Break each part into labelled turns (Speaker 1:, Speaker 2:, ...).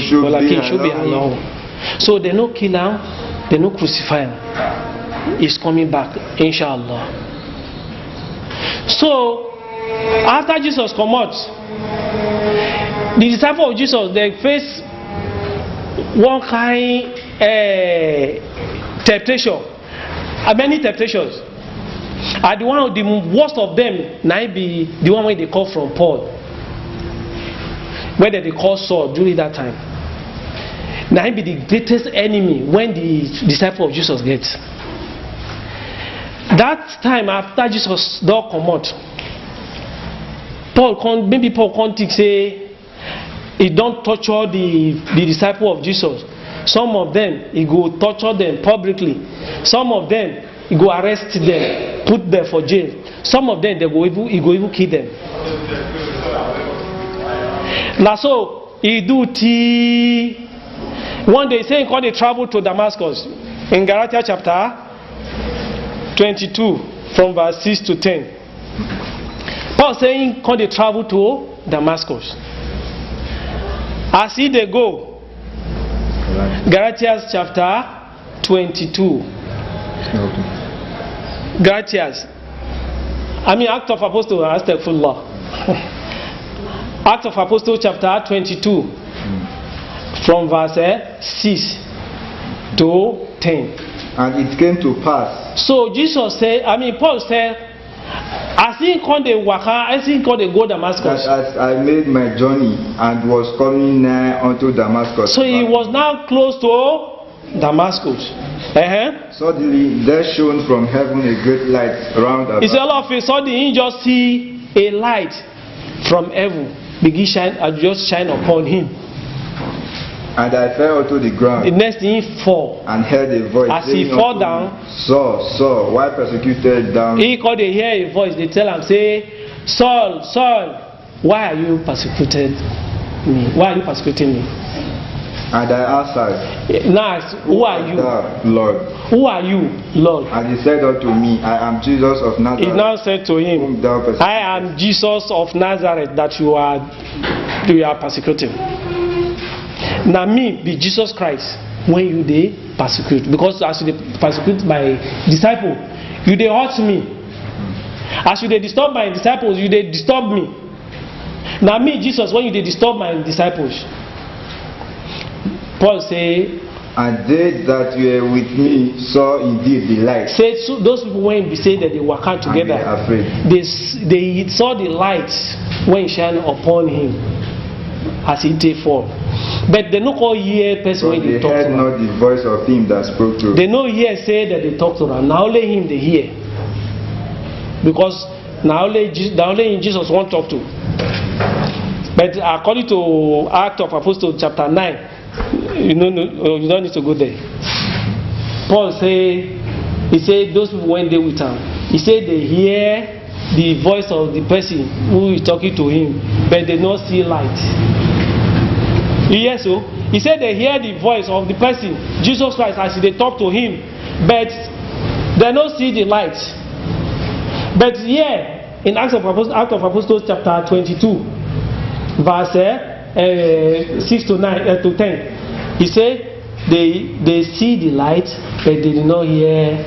Speaker 1: should be alone. So they no kill him, they no crucify him. He's coming back, inshallah. So after Jesus come out, the disciples of Jesus, they face one kind temptation, many temptations. And the worst of them now be the one where they call from Paul, where they call Saul during that time. Now be the greatest enemy when the disciple of Jesus gets. That time after Jesus don't come out, Paul can't think say he don't torture the disciple of Jesus. Some of them he go torture them publicly. Some of them he go arrest them, put them for jail. Some of them he go even kill them. Now so he do one day saying he travel to Damascus in Galatians chapter 22 from verse 6 to 10. Paul saying they travel to Damascus. As he they go, Galatians chapter 22. Galatians. Act of Apostle, Astaghfirullah. Act of Apostle chapter 22 from verse 6 to 10.
Speaker 2: And it came to pass.
Speaker 1: So Paul said, as he called the waka, as he called the go Damascus.
Speaker 2: As I made my journey and was coming nigh unto Damascus.
Speaker 1: So he was now close to Damascus.
Speaker 2: Suddenly there shone from heaven a great light round about.
Speaker 1: He said, all of a sudden he just see a light from heaven begin shine and just shine upon him.
Speaker 2: And I fell to the ground.
Speaker 1: The next thing he fall.
Speaker 2: And heard a voice.
Speaker 1: As he fall down,
Speaker 2: Saul, Saul, why persecuted thou me?
Speaker 1: He called to hear a voice. They tell him, say, Saul, Saul, why are you persecuted me? Why are you persecuting me?
Speaker 2: And I answered,
Speaker 1: now, who are you?
Speaker 2: Thou, Lord.
Speaker 1: Who are you, Lord?
Speaker 2: And he said unto me, I am Jesus of Nazareth.
Speaker 1: He now said to him, I am Jesus of Nazareth that you are persecuting. Now me be Jesus Christ when you they persecute, because as you persecute my disciple, you they hurt me. As you they disturb my disciples, you they disturb me. Now me Jesus when you they disturb my disciples. Paul say,
Speaker 2: and they that were with me saw indeed the light.
Speaker 1: Say so those people when they say that they work out together, they saw the light when it shine upon him as he did fall. But they no call hear person when they talk to
Speaker 2: them. They heard not the voice of him that spoke to them.
Speaker 1: They no hear say that they talk to them. Now only him they hear. Because now only Jesus won't talk to. But according to Act of Apostle chapter 9, you don't need to go there. Paul he said those people when they with him, he said they hear the voice of the person who is talking to him, but they don't see light. Yes, so he said they hear the voice of the person, Jesus Christ, as they talk to him, but they don't see the light. But here in Act of Apostles chapter 22, verse 6 to 9 to 10, he said they see the light, but they did not hear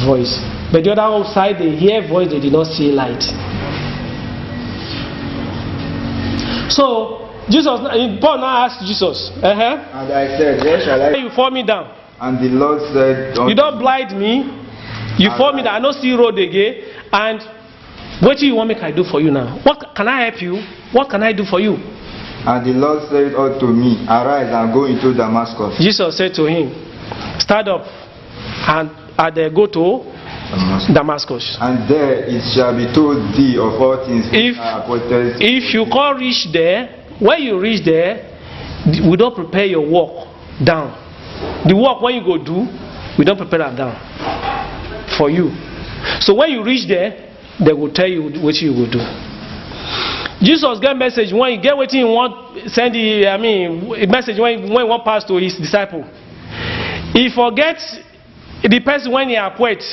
Speaker 1: voice. But the other side, they hear voice, they did not see light. So Paul now asked Jesus,
Speaker 2: and I said, where shall I?
Speaker 1: You fall me down.
Speaker 2: And the Lord said,
Speaker 1: you don't blind me. You fall me down. I don't see road again. And what do you want me to do for you now? What can I help you? What can I do for you?
Speaker 2: And the Lord said unto me, arise and go into Damascus.
Speaker 1: Jesus said to him, stand up and go to Damascus.
Speaker 2: And there it shall be told thee of all things which are appointed.
Speaker 1: If you can't reach there, when you reach there, we don't prepare your work down. The work when you go do, we don't prepare that down for you. So when you reach there, they will tell you what you will do. Jesus get message when you get what he want, send a message when he want pass to his disciple. He forgets the person when he appoint.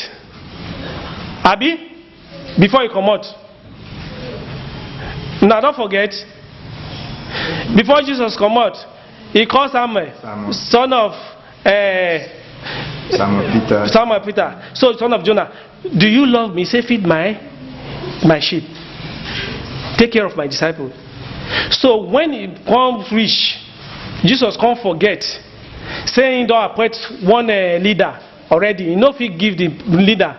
Speaker 1: Abi, before he come out. Now don't forget. Before Jesus come out, he called Samuel,
Speaker 2: Samuel.
Speaker 1: son of Samuel Peter, so son of Jonah. Do you love me? Say, feed my sheep. Take care of my disciples. So when it comes reach, Jesus can't forget, saying, don't appoint one leader already. You know if he give the leader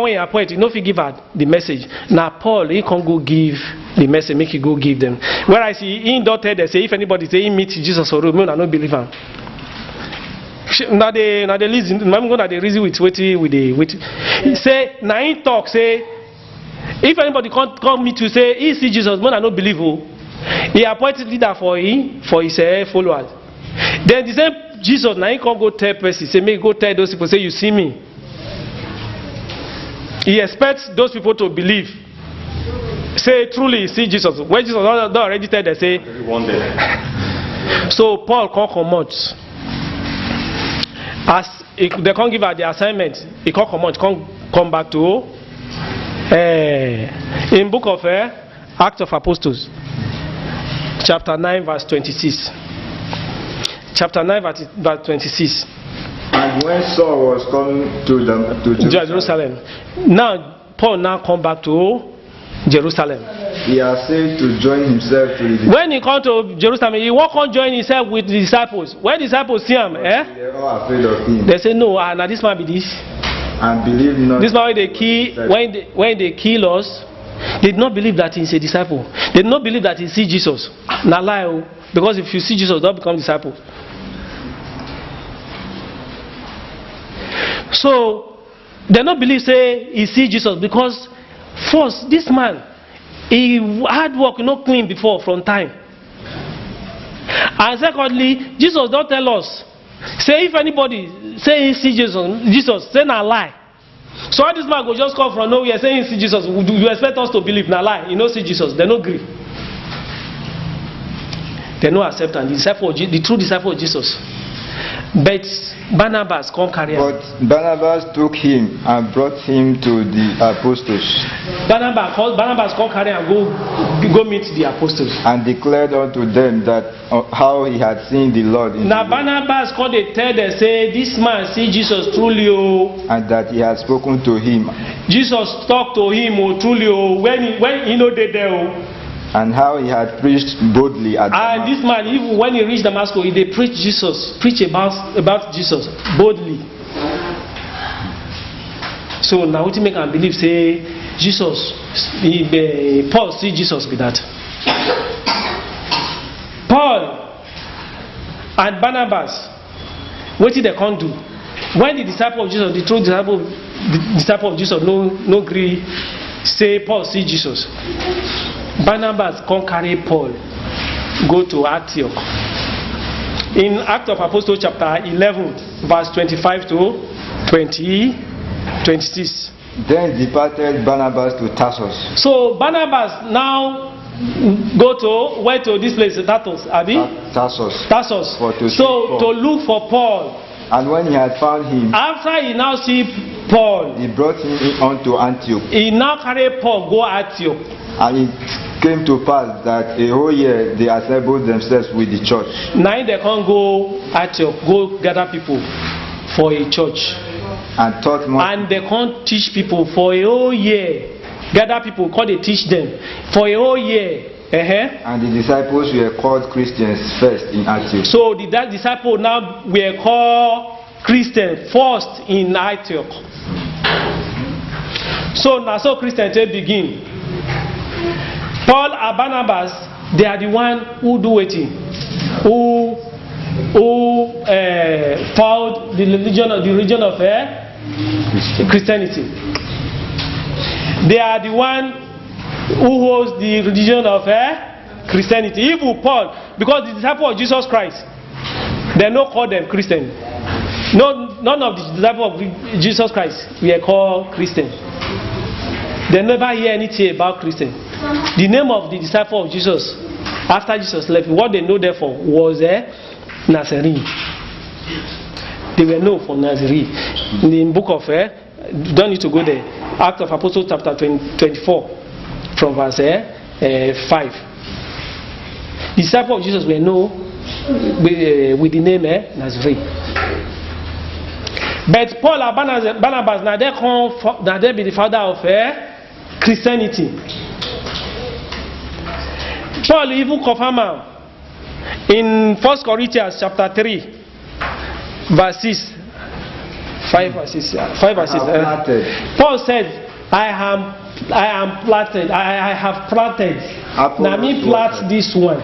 Speaker 1: when he appoint, you know if he give her the message. Now Paul, he can't go give the message, make you go give them. Whereas he don't tell them, say, if anybody say he meet Jesus for road, I don't believe him. Now they reason, I'm going to reason with he say, now he talk, say, if anybody come meet you, say, he see Jesus, man, I don't believe who. He appointed leader for his followers. Then the same Jesus, now he can't go tell person, say, make go tell those people, say, you see me. He expects those people to believe. Say, truly, see Jesus. When Jesus don't already tell them, say,
Speaker 3: one day.
Speaker 1: So Paul can't come out. As they can't give her the assignment, he can't come out, can't come back to in book of Acts of Apostles, chapter 9, verse 26. Chapter 9, verse 26.
Speaker 2: And when Saul was coming to
Speaker 1: Jerusalem, now Paul now come back to Jerusalem.
Speaker 2: he has said to join himself to the
Speaker 1: When he come to Jerusalem, he won't come join himself with the disciples. When the disciples see him,
Speaker 2: They are all afraid of him.
Speaker 1: they say, no, now this man be this.
Speaker 2: And believe not.
Speaker 1: This man when they kill us, they did not believe that he's a disciple. They did not believe that he see Jesus. Now lie, oh. Because if you see Jesus, don't become disciple. So they not believe say he see Jesus because first this man he hard work not clean before from time. And secondly, Jesus don't tell us. Say if anybody say he see Jesus say na lie. So how this man go just come from nowhere saying he see Jesus? Do you expect us to believe na lie? You know see Jesus, they no agree. They no accept and the true disciple of Jesus. But Barnabas come carry him.
Speaker 2: But Barnabas took him and brought him to the apostles
Speaker 1: Barnabas come carry and go meet the apostles.
Speaker 2: and declared unto them that how he had seen the Lord in
Speaker 1: Now
Speaker 2: the
Speaker 1: Barnabas come they tell them say this man see Jesus truly oh.
Speaker 2: and that he had spoken to him,
Speaker 1: Jesus talk to him oh truly oh when he know they there oh.
Speaker 2: and how he had preached boldly at
Speaker 1: And
Speaker 2: Damascus.
Speaker 1: this man even when he reached Damascus he dey preach about Jesus boldly. So now what make am believe say Jesus Paul see Jesus be that. Paul and Barnabas wetin they can't do when the disciple of Jesus the true disciple of Jesus no gree say Paul see Jesus. Barnabas come carry Paul go to Antioch. In Acts of Apostles chapter 11 verse 25 to 26.
Speaker 2: Then departed Barnabas to Tarsus.
Speaker 1: So Barnabas now went to this place Tarsus, Abi?
Speaker 2: Tarsus.
Speaker 1: Tarsus.
Speaker 2: For to
Speaker 1: So
Speaker 2: seek Paul.
Speaker 1: to look for Paul.
Speaker 2: And when he had found him,
Speaker 1: After he now see Paul,
Speaker 2: he brought him unto Antioch.
Speaker 1: he now carry Paul go Antioch.
Speaker 2: And it came to pass that a whole year they assembled themselves with the church.
Speaker 1: Now they can't go Antioch, go gather people for a church.
Speaker 2: And taught much.
Speaker 1: And they can't teach people for a whole year. Gather people, can't they teach them for a whole year.
Speaker 2: And the disciples were called Christians first in Antioch.
Speaker 1: So that disciple now were called Christian first in Antioch. So now so Christians they begin. Paul and Barnabas, they are the one who do it, who found the religion of Christianity. They are the one who holds the religion of Christianity. Even Paul, because the disciple of Jesus Christ, they don't call them Christian. None of the disciples of Jesus Christ were called Christian. They never hear anything about Christian. The name of the disciple of Jesus after Jesus left, what they know therefore was Nazarene. They were known for Nazarene. In the book of you don't need to go there. Acts of Apostles chapter 24 from verse 5. The disciples of Jesus were known with the name Nazarene. But Paul and Barnabas now they be the father of Christianity. Paul even confirm in 1 Corinthians chapter 3 verse 6 5 verse 6 Paul said I am planted, I have planted. Now me plant this one.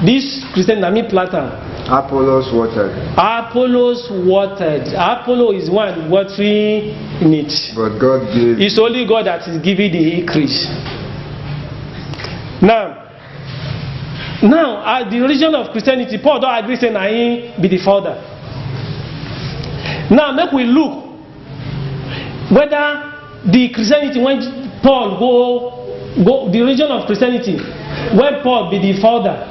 Speaker 1: This Christian na me planter.
Speaker 2: Apollos watered.
Speaker 1: Apollos watered. Apollo is one watering in it.
Speaker 2: But God gave.
Speaker 1: It's only God that is giving the increase. Now at the origin of Christianity, Paul don't agree saying na him be the founder. Now make we look whether the Christianity when Paul go the origin of Christianity when Paul be the founder.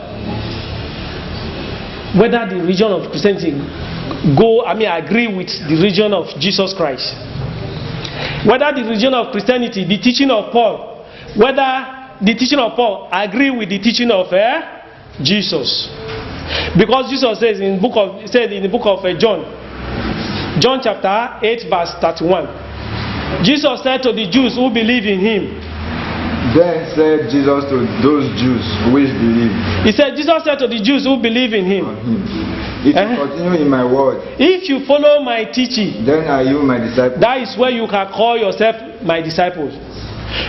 Speaker 1: Whether the religion of Christianity agree with the religion of Jesus Christ. Whether the religion of Christianity, the teaching of Paul, whether the teaching of Paul agree with the teaching of Jesus. Because Jesus says in the book of John chapter 8 verse 31. Jesus said to the Jews who believe in him.
Speaker 2: Then said Jesus to those Jews which believe.
Speaker 1: He said, Jesus said to the Jews who believe in him.
Speaker 2: If you continue in my word.
Speaker 1: If you follow my teaching.
Speaker 2: Then are you my disciples.
Speaker 1: That is where you can call yourself my disciples.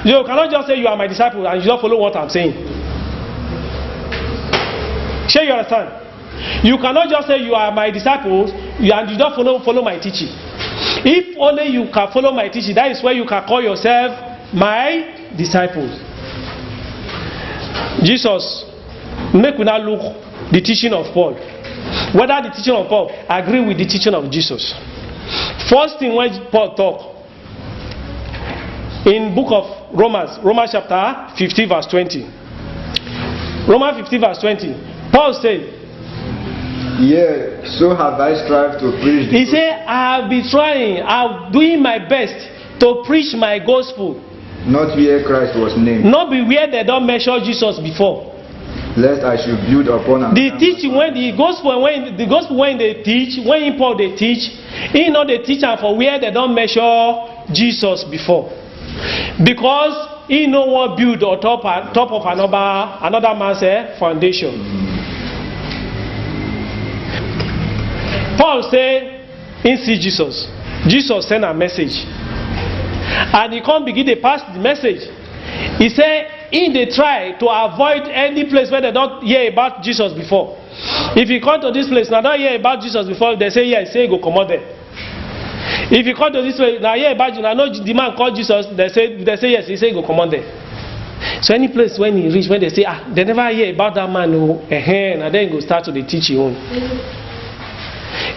Speaker 1: You cannot just say you are my disciple and you don't follow what I'm saying. Sure you understand? You cannot just say you are my disciples and you don't follow my teaching. If only you can follow my teaching, that is where you can call yourself my disciples. Jesus, make we now look the teaching of Paul. Whether the teaching of Paul agree with the teaching of Jesus. First thing when Paul talk in book of Romans chapter 15 verse 20. Romans 15 verse 20. Paul said,
Speaker 2: yeah, so have I strived to preach.
Speaker 1: He said, I have been trying, I'm doing my best to preach my gospel.
Speaker 2: Not where Christ was named.
Speaker 1: Not be where they don't measure Jesus before.
Speaker 2: Lest I should build upon
Speaker 1: the teaching when the gospel when they teach, when in Paul they teach, he know they teach and for where they don't measure Jesus before. Because he know what build on top of another man's foundation. Paul say, he see Jesus. Jesus sent a message. And he can't begin to pass the message. He said, in they try to avoid any place where they don't hear about Jesus before. If you come to this place, now don't hear about Jesus before, they say, yes, say, go come out there. If you come to this place, now hear about you, now know the man called Jesus, they say yes, he say, go come out there. So any place when he reach, when they say, they never hear about that man, and then go start to the teach you.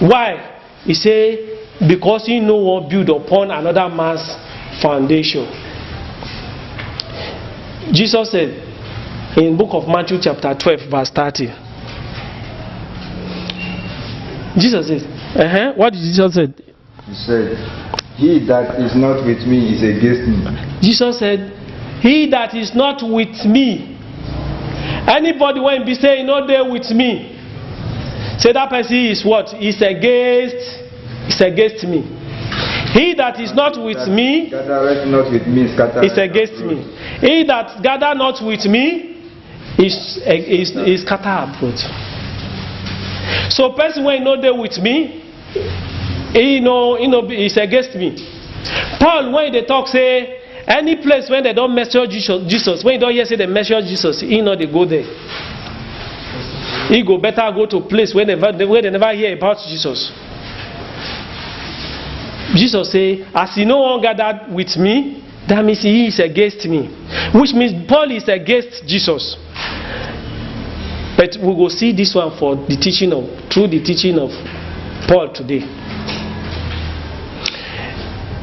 Speaker 1: Why? He say, because he know what build upon another man's foundation. Jesus said in book of Matthew chapter 12 verse 30. Jesus says, what did Jesus say?
Speaker 2: He said, he that is not with me is against me.
Speaker 1: Jesus said, he that is not with me. Anybody when be saying not there with me, say that person is what? Is against me. He that is not with me is against me. He that gather not with me is scattered abroad. So person when not there with me, he know is against me. Paul when they talk say any place when they don't measure Jesus, when you don't hear say they measure Jesus, he know they go there. He go better go to a place where they never hear about Jesus. Jesus say, as he no one gathered with me, that means he is against me. Which means Paul is against Jesus. But we will see this one through the teaching of Paul today.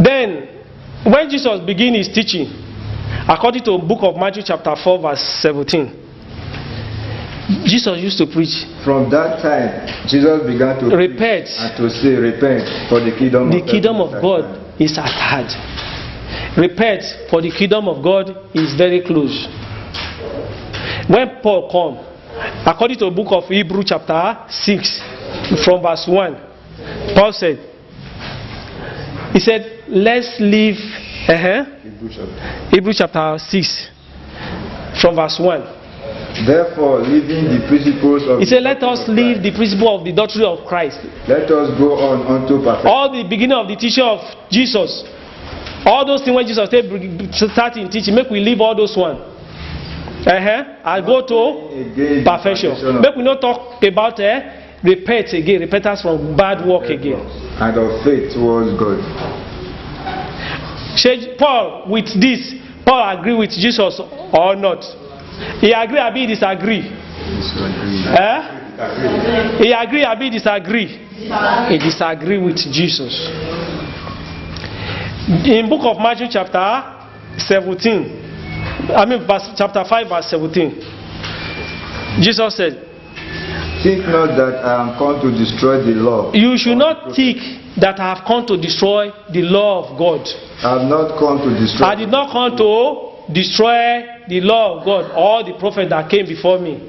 Speaker 1: Then, when Jesus began his teaching, according to the book of Matthew chapter 4 verse 17, Jesus used to preach.
Speaker 2: From that time, Jesus began to
Speaker 1: repent
Speaker 2: and to say, repent, for the kingdom
Speaker 1: of God is at hand. Repent, for the kingdom of God is very close. When Paul come, according to the book of Hebrews chapter 6, from verse 1, Paul said, he said, let's leave Hebrews chapter 6, from verse 1.
Speaker 2: Therefore, leaving the principles of
Speaker 1: He said, let us leave the principle of the doctrine of Christ.
Speaker 2: Let us go on unto perfection.
Speaker 1: All the beginning of the teaching of Jesus, all those things when Jesus started in teaching, make we leave all those one. I go to perfection. Make we not talk about repent again, repentance from bad work again.
Speaker 2: And of faith towards God.
Speaker 1: Paul, with this, Paul agree with Jesus or not? He agree, or he disagree? He agree, or he disagree? He disagree with Jesus. In book of Matthew chapter 17, chapter 5 verse 17, Jesus said,
Speaker 2: think not that I am come to destroy the law.
Speaker 1: You should not think that I have come to destroy the law of God.
Speaker 2: I have not come to destroy.
Speaker 1: I did not come to destroy the law of God or the prophet that came before me,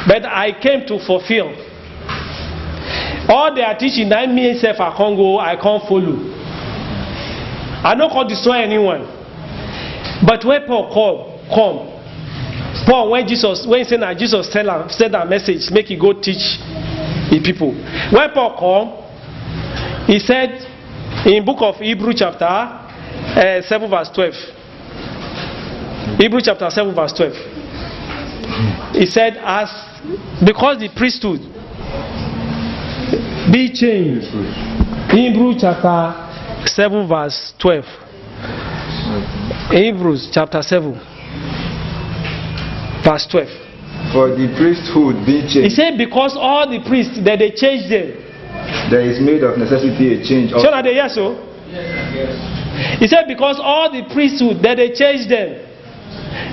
Speaker 1: but I came to fulfill. All they are teaching, that me self I can't go, I can't follow. I don't come destroy anyone. But when Paul come, Paul, when he said that Jesus said that message, make he go teach the people. When Paul come, he said in book of Hebrews chapter 7 verse 12. Hebrews chapter 7 verse 12. He said, because the priesthood be changed. Hebrews chapter 7 verse 12. Hebrews chapter 7 verse 12.
Speaker 2: For the priesthood be changed.
Speaker 1: He said, because all the priests that they changed them,
Speaker 2: there is made of necessity a change.
Speaker 1: So that they yes, so? He said, because all the priesthood that they changed them,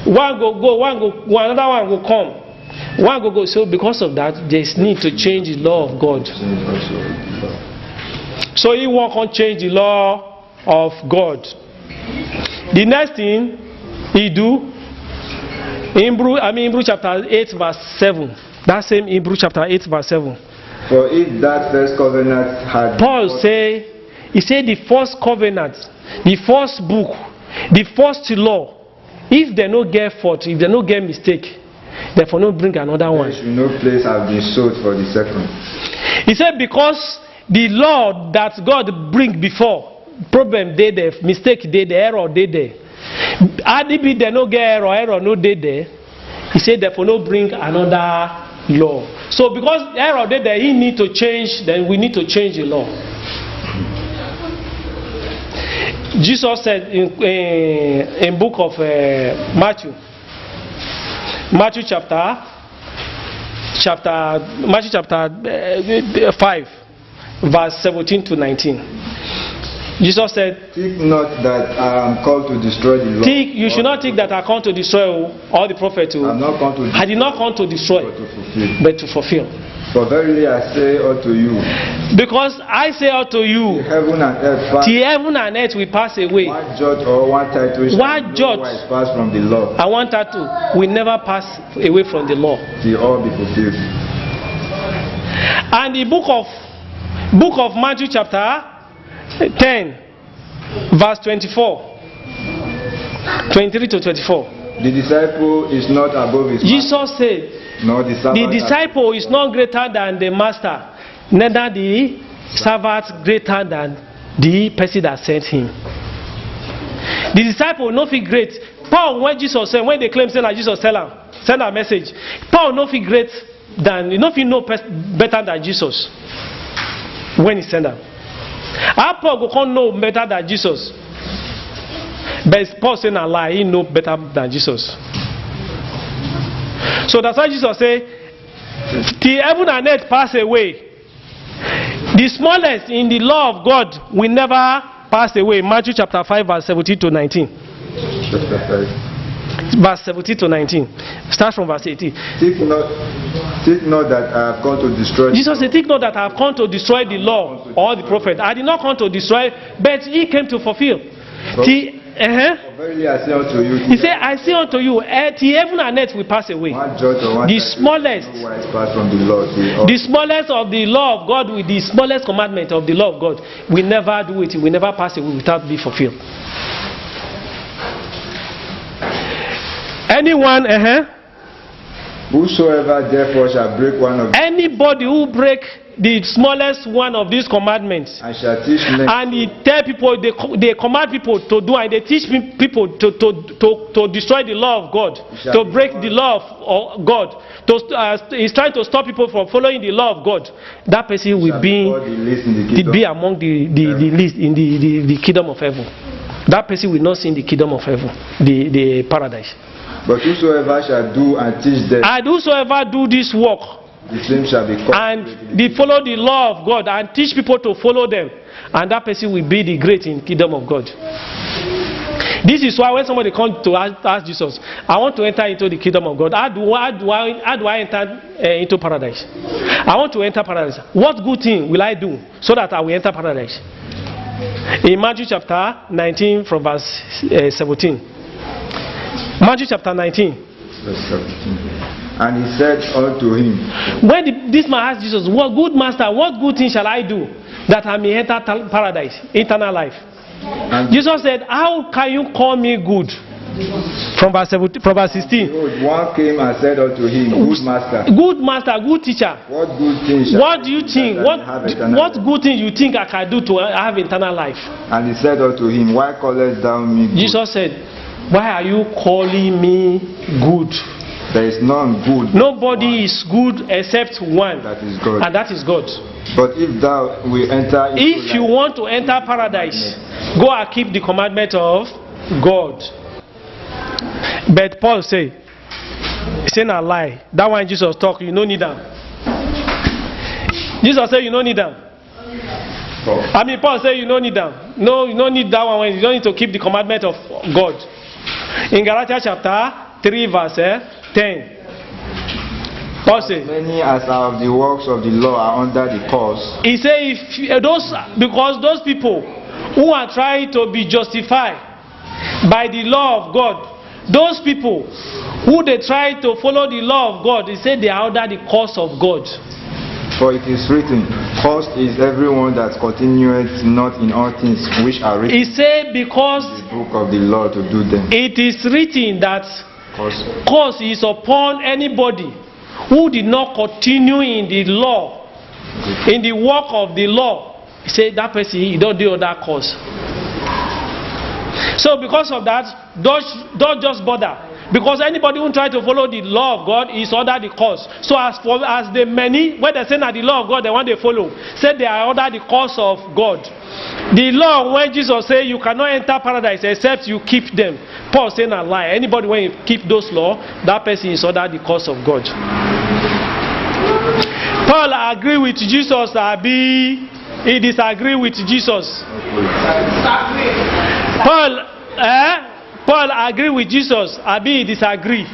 Speaker 1: one go, another one will come. One go. So because of that, there's need to change the law of God. So he won't come change the law of God. The next thing he do, Hebrews chapter 8 verse 7. That same Hebrews chapter 8 verse 7.
Speaker 2: For if that first covenant had...
Speaker 1: Paul say, he said the first covenant, the first book, the first law, if they no get fault, if they no get mistake, therefore no bring another one.
Speaker 2: There should no place have been sold for the second.
Speaker 1: He said because the law that God bring before, problem they there, mistake they there, error they there. If they no get error no they there. He said therefore no bring another law. So because error they there, he need to change, then we need to change the law. Jesus said in book of Matthew chapter 5 verse 17 to 19. Jesus said,
Speaker 2: think not that I am called to destroy the law.
Speaker 1: You should not think that I come to destroy all the prophets. I did not come to destroy, but to fulfill.
Speaker 2: For verily I say unto you,
Speaker 1: because I say unto you,
Speaker 2: heaven and earth pass,
Speaker 1: till heaven and earth will pass away.
Speaker 2: One jot or one title shall pass from the law.
Speaker 1: And one title will never pass away from the law.
Speaker 2: Till all be fulfilled.
Speaker 1: And the book of Matthew chapter 10 verse 24, 23 to 24.
Speaker 2: The disciple is not above his
Speaker 1: Jesus
Speaker 2: master.
Speaker 1: said,
Speaker 2: No, the
Speaker 1: disciple is not greater than the master, neither the servant greater than the person that sent him. The disciple no feel great. Paul, when Jesus said, when they claim saying that Jesus send a message, Paul no feel great than, no feel better than Jesus when he sent them. How Paul go can't know better than Jesus? But Paul saying a lie, he know better than Jesus. So that's why Jesus said, till heaven and earth pass away, the smallest in the law of God will never pass away. Matthew chapter 5 verse 17 to 19.
Speaker 2: Chapter 5.
Speaker 1: Verse 17 to 19. Start from verse 18.
Speaker 2: Think not that I have come to destroy.
Speaker 1: Jesus said, think not that I have come to destroy the law or the prophet. I did not come to destroy, but he came to fulfill. Till
Speaker 2: Verily I say unto you,
Speaker 1: He said, I say unto you, till heaven and earth will pass away.
Speaker 2: one jot or one
Speaker 1: The
Speaker 2: tittle
Speaker 1: smallest.
Speaker 2: no wise pass from the law till all.
Speaker 1: The smallest of the law of God, with the smallest commandment of the law of God, we never do it. We never pass away without being fulfilled. Anyone,
Speaker 2: Whosoever therefore shall break one of
Speaker 1: anybody who break the smallest one of these commandments,
Speaker 2: and shall teach men,
Speaker 1: and he tell people, they command people to do, and they teach people to destroy the law of God, to break the law of God, he's trying to stop people from following the law of God. That person will
Speaker 2: shall
Speaker 1: be
Speaker 2: called the least in the kingdom.
Speaker 1: be among the least in the kingdom of heaven. That person will not see in the kingdom of heaven, the paradise.
Speaker 2: But whosoever shall do and teach them,
Speaker 1: And whosoever do this work,
Speaker 2: the same shall be called.
Speaker 1: and they follow the law of God and teach people to follow them, and that person will be the great in the kingdom of God. This is why when somebody comes to ask Jesus, I want to enter into the kingdom of God, how do I enter into paradise? I want to enter paradise. What good thing will I do so that I will enter paradise? In Matthew chapter 19 from verse 17. Matthew chapter 19.
Speaker 2: Verse 17. And he said unto him,
Speaker 1: When this man asked Jesus, what good master, what good thing shall I do that I may enter paradise, eternal life?
Speaker 2: and
Speaker 1: Jesus said, how can you call me good? From verse 16.
Speaker 2: behold, one came and said unto him, Good master,
Speaker 1: Good master, good teacher.
Speaker 2: what good thing shall
Speaker 1: What do you think?
Speaker 2: I have eternal
Speaker 1: What
Speaker 2: life?
Speaker 1: good thing you think I can do to have eternal life?
Speaker 2: And he said unto him, Why callest thou me good?
Speaker 1: Jesus said, why are you calling me good?
Speaker 2: There is none good.
Speaker 1: Nobody is good except one,
Speaker 2: That is God.
Speaker 1: and that is God.
Speaker 2: But if thou will enter into
Speaker 1: If you
Speaker 2: life,
Speaker 1: want to enter paradise, go and keep the commandment of God. But Paul say a lie. That one Jesus talk, you don't need them. Jesus said you don't need them. I mean, Paul said you don't need them. No, you don't need that one when you don't need to keep the commandment of God. In Galatians chapter 3 verse 10. Paul said,
Speaker 2: many as are of the works of the law are under the curse.
Speaker 1: he said, because those people who are trying to be justified by the law of God, those people who they try to follow the law of God, he said they are under the curse of God.
Speaker 2: For it is written, Cursed is everyone that continueth not in all things which are written
Speaker 1: He said because
Speaker 2: in the book of the law to do them.
Speaker 1: it is written that
Speaker 2: Cursed.
Speaker 1: curse is upon anybody who did not continue in the law, in the work of the law. He said that person, he don't do that curse. So because of that, don't just bother. Because anybody who try to follow the law of God is under the curse. So as the many, when they say that the law of God, the one they follow, say they are under the curse of God. The law, when Jesus said you cannot enter paradise except you keep them, Paul saying a lie. Anybody when you keep those laws, that person is under the curse of God. Paul agree with Jesus, he disagree with Jesus. Paul agree with Jesus, he disagree.